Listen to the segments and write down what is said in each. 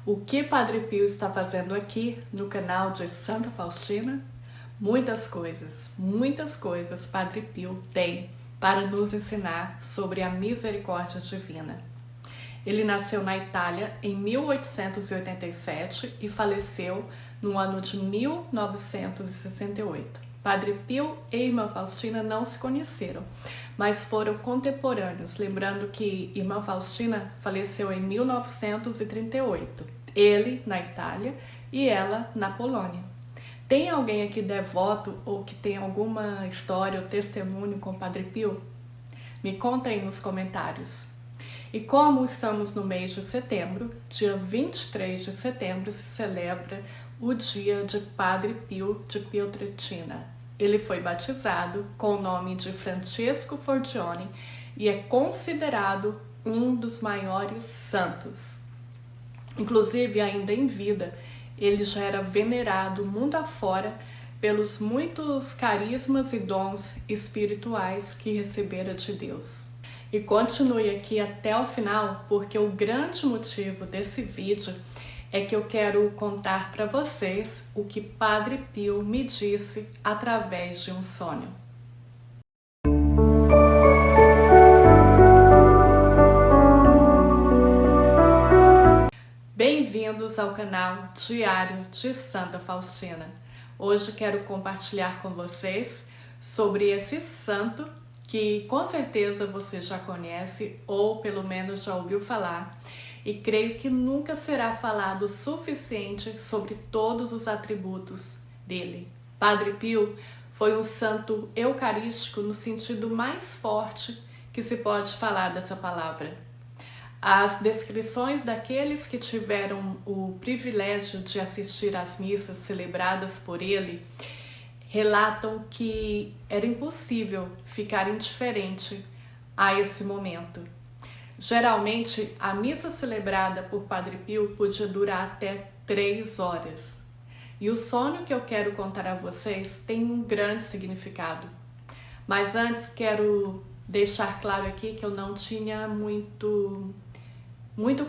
O que Padre Pio está fazendo aqui no canal de Santa Faustina? Muitas coisas Padre Pio tem para nos ensinar sobre a misericórdia divina. Ele nasceu na Itália em 1887 e faleceu no ano de 1968. Padre Pio e Irmã Faustina não se conheceram, mas foram contemporâneos, lembrando que Irmã Faustina faleceu em 1938, ele na Itália e ela na Polônia. Tem alguém aqui devoto ou que tem alguma história ou testemunho com Padre Pio? Me conta aí nos comentários. E como estamos no mês de setembro, dia 23 de setembro se celebra o dia de Padre Pio de Pietrelcina. Ele foi batizado com o nome de Francesco Forgione e é considerado um dos maiores santos. Inclusive, ainda em vida, ele já era venerado mundo afora pelos muitos carismas e dons espirituais que recebera de Deus. E continue aqui até o final, porque o grande motivo desse vídeo é que eu quero contar para vocês o que Padre Pio me disse através de um sonho. Bem-vindos ao canal Diário de Santa Faustina. Hoje quero compartilhar com vocês sobre esse santo que com certeza você já conhece ou pelo menos já ouviu falar, e creio que nunca será falado o suficiente sobre todos os atributos dele. Padre Pio foi um santo eucarístico no sentido mais forte que se pode falar dessa palavra. As descrições daqueles que tiveram o privilégio de assistir às missas celebradas por ele relatam que era impossível ficar indiferente a esse momento. Geralmente, a missa celebrada por Padre Pio podia durar até 3 horas. E o sonho que eu quero contar a vocês tem um grande significado. Mas antes quero deixar claro aqui que eu não tinha muito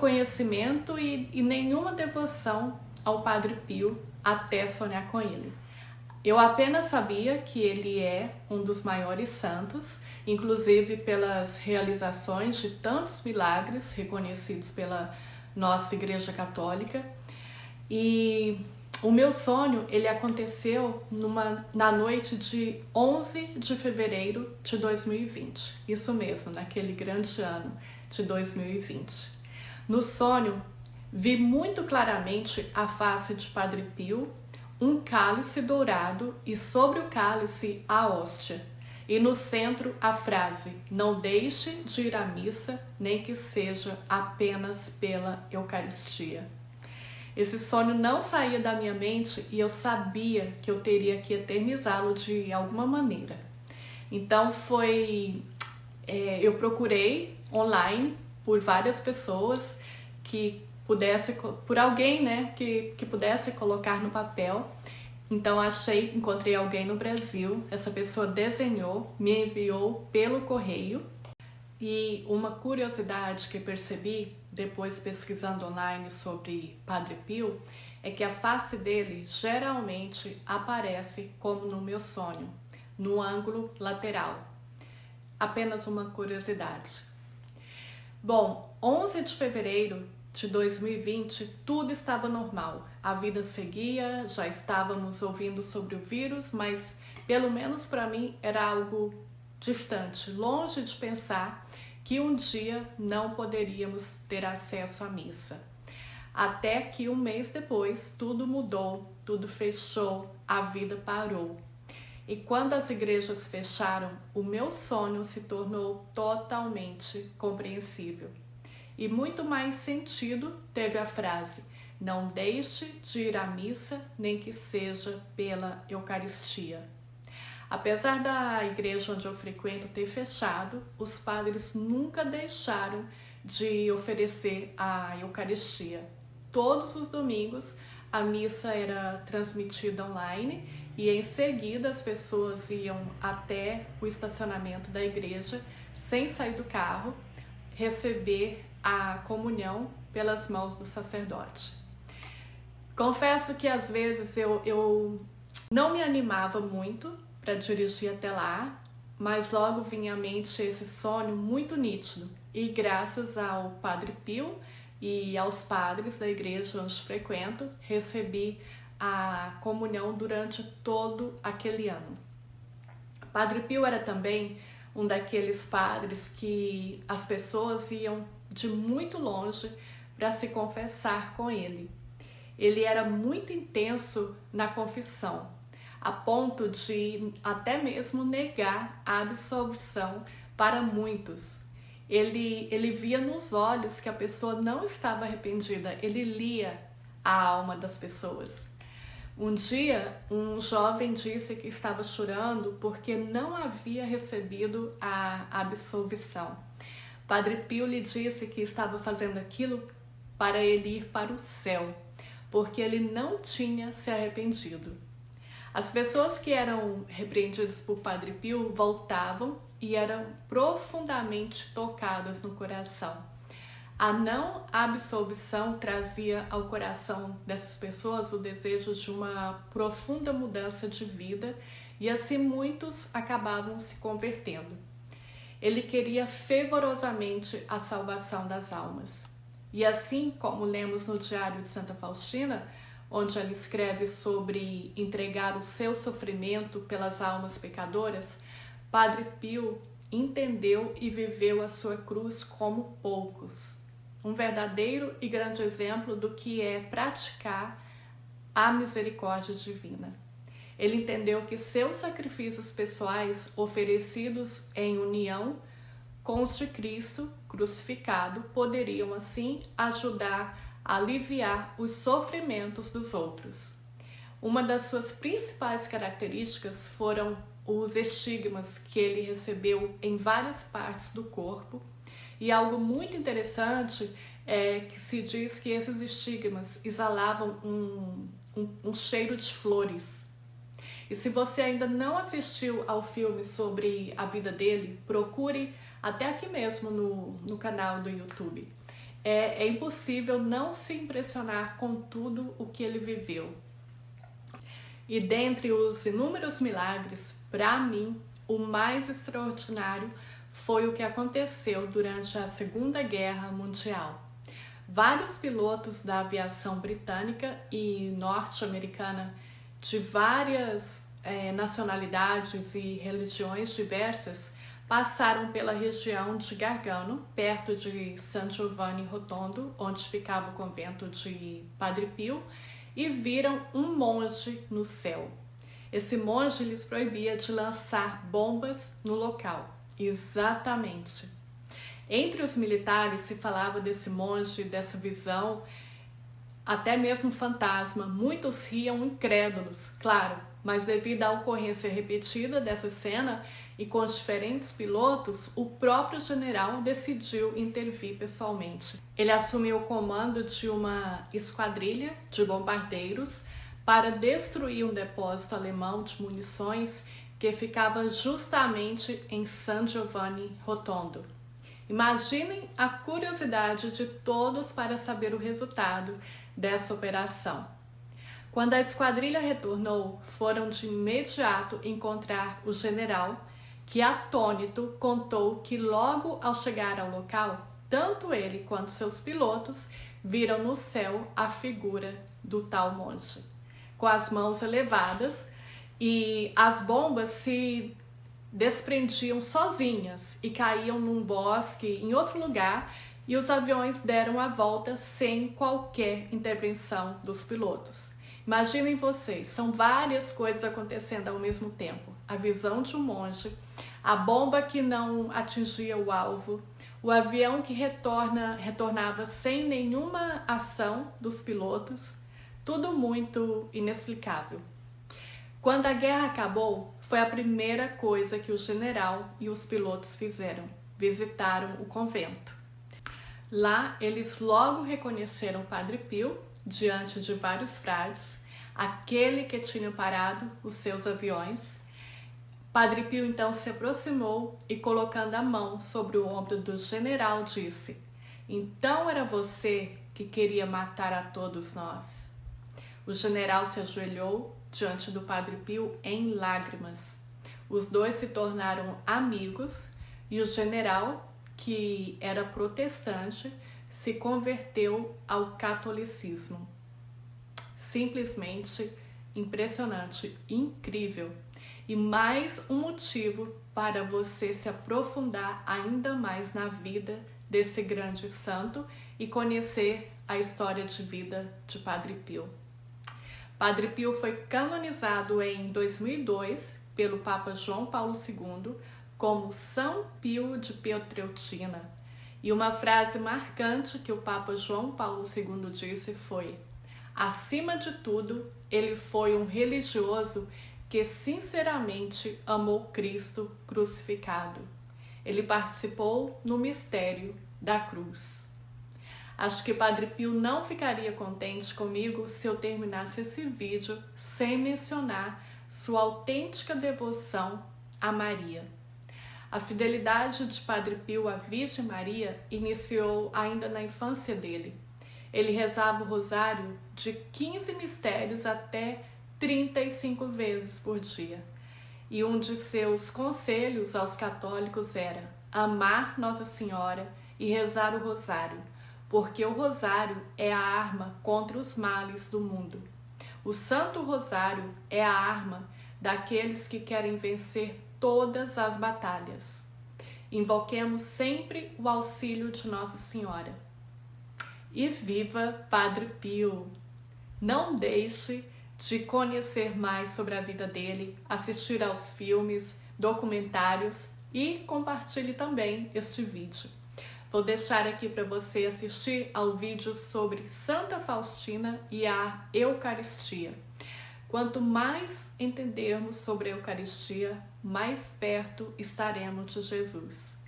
conhecimento e nenhuma devoção ao Padre Pio até sonhar com ele. Eu apenas sabia que ele é um dos maiores santos, inclusive pelas realizações de tantos milagres reconhecidos pela nossa Igreja Católica. E o meu sonho, ele aconteceu na noite de 11 de fevereiro de 2020. Isso mesmo, naquele grande ano de 2020. No sonho, vi muito claramente a face de Padre Pio, um cálice dourado e sobre o cálice a hóstia. E no centro a frase: não deixe de ir à missa, nem que seja apenas pela Eucaristia. Esse sonho não saía da minha mente e eu sabia que eu teria que eternizá-lo de alguma maneira. Então eu procurei online por várias pessoas que por alguém, né, que pudesse colocar no papel. Então encontrei alguém no Brasil, essa pessoa desenhou, me enviou pelo correio. E uma curiosidade que percebi depois pesquisando online sobre Padre Pio é que a face dele geralmente aparece como no meu sonho, no ângulo lateral. Apenas uma curiosidade. Bom, 11 de fevereiro de 2020, tudo estava normal. A vida seguia, já estávamos ouvindo sobre o vírus, mas pelo menos para mim era algo distante, longe de pensar que um dia não poderíamos ter acesso à missa. Até que um mês depois, tudo mudou, tudo fechou, a vida parou. E quando as igrejas fecharam, o meu sonho se tornou totalmente compreensível. E muito mais sentido teve a frase: não deixe de ir à missa, nem que seja pela Eucaristia. Apesar da igreja onde eu frequento ter fechado, os padres nunca deixaram de oferecer a Eucaristia. Todos os domingos a missa era transmitida online e em seguida as pessoas iam até o estacionamento da igreja sem sair do carro, receber a comunhão pelas mãos do sacerdote. Confesso que às vezes eu não me animava muito para dirigir até lá, mas logo vinha à mente esse sonho muito nítido. E graças ao Padre Pio e aos padres da igreja onde frequento, recebi a comunhão durante todo aquele ano. Padre Pio era também um daqueles padres que as pessoas iam de muito longe para se confessar com ele. Ele era muito intenso na confissão, a ponto de até mesmo negar a absolvição para muitos. Ele via nos olhos que a pessoa não estava arrependida, ele lia a alma das pessoas. Um dia, um jovem disse que estava chorando porque não havia recebido a absolvição. Padre Pio lhe disse que estava fazendo aquilo para ele ir para o céu, porque ele não tinha se arrependido. As pessoas que eram repreendidas por Padre Pio voltavam e eram profundamente tocadas no coração. A não absolvição trazia ao coração dessas pessoas o desejo de uma profunda mudança de vida e assim muitos acabavam se convertendo. Ele queria fervorosamente a salvação das almas. E assim como lemos no Diário de Santa Faustina, onde ela escreve sobre entregar o seu sofrimento pelas almas pecadoras, Padre Pio entendeu e viveu a sua cruz como poucos. Um verdadeiro e grande exemplo do que é praticar a misericórdia divina. Ele entendeu que seus sacrifícios pessoais oferecidos em união com os de Cristo crucificado poderiam assim ajudar a aliviar os sofrimentos dos outros. Uma das suas principais características foram os estigmas que ele recebeu em várias partes do corpo, e algo muito interessante é que se diz que esses estigmas exalavam um cheiro de flores. E se você ainda não assistiu ao filme sobre a vida dele, procure até aqui mesmo no canal do YouTube. É impossível não se impressionar com tudo o que ele viveu. E dentre os inúmeros milagres, para mim, o mais extraordinário foi o que aconteceu durante a Segunda Guerra Mundial. Vários pilotos da aviação britânica e norte-americana de várias nacionalidades e religiões diversas passaram pela região de Gargano, perto de San Giovanni Rotondo, onde ficava o convento de Padre Pio, e viram um monge no céu. Esse monge lhes proibia de lançar bombas no local. Exatamente. Entre os militares se falava desse monge, dessa visão, até mesmo fantasma. Muitos riam incrédulos, claro, mas devido à ocorrência repetida dessa cena e com os diferentes pilotos, o próprio general decidiu intervir pessoalmente. Ele assumiu o comando de uma esquadrilha de bombardeiros para destruir um depósito alemão de munições que ficava justamente em San Giovanni Rotondo. Imaginem a curiosidade de todos para saber o resultado dessa operação. Quando a esquadrilha retornou, foram de imediato encontrar o general, que atônito contou que logo ao chegar ao local, tanto ele quanto seus pilotos viram no céu a figura do tal monge, com as mãos elevadas, e as bombas se desprendiam sozinhas e caíam num bosque em outro lugar, e os aviões deram a volta sem qualquer intervenção dos pilotos. Imaginem vocês, são várias coisas acontecendo ao mesmo tempo. A visão de um monge, a bomba que não atingia o alvo, o avião que retornava sem nenhuma ação dos pilotos, tudo muito inexplicável. Quando a guerra acabou, foi a primeira coisa que o general e os pilotos fizeram. Visitaram o convento. Lá, eles logo reconheceram o Padre Pio, diante de vários frades, aquele que tinha parado os seus aviões. Padre Pio então se aproximou e, colocando a mão sobre o ombro do general, disse: "Então era você que queria matar a todos nós?" O general se ajoelhou diante do Padre Pio em lágrimas. Os dois se tornaram amigos e o general, que era protestante, se converteu ao catolicismo. Simplesmente impressionante, incrível. E mais um motivo para você se aprofundar ainda mais na vida desse grande santo e conhecer a história de vida de Padre Pio. Padre Pio foi canonizado em 2002 pelo Papa João Paulo II como São Pio de Pietrelcina. E uma frase marcante que o Papa João Paulo II disse foi: acima de tudo, ele foi um religioso que sinceramente amou Cristo crucificado. Ele participou no mistério da cruz. Acho que Padre Pio não ficaria contente comigo se eu terminasse esse vídeo sem mencionar sua autêntica devoção a Maria. A fidelidade de Padre Pio à Virgem Maria iniciou ainda na infância dele. Ele rezava o rosário de 15 mistérios até 35 vezes por dia. E um de seus conselhos aos católicos era amar Nossa Senhora e rezar o rosário, porque o rosário é a arma contra os males do mundo. O Santo Rosário é a arma daqueles que querem vencer todas as batalhas. Invoquemos sempre o auxílio de Nossa Senhora. E viva Padre Pio! Não deixe de conhecer mais sobre a vida dele, assistir aos filmes, documentários e compartilhe também este vídeo. Vou deixar aqui para você assistir ao vídeo sobre Santa Faustina e a Eucaristia. Quanto mais entendermos sobre a Eucaristia, mais perto estaremos de Jesus.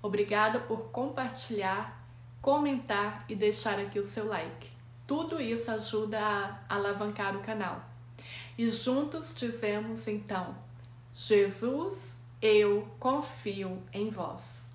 Obrigada por compartilhar, comentar e deixar aqui o seu like. Tudo isso ajuda a alavancar o canal. E juntos dizemos então: Jesus, eu confio em vós.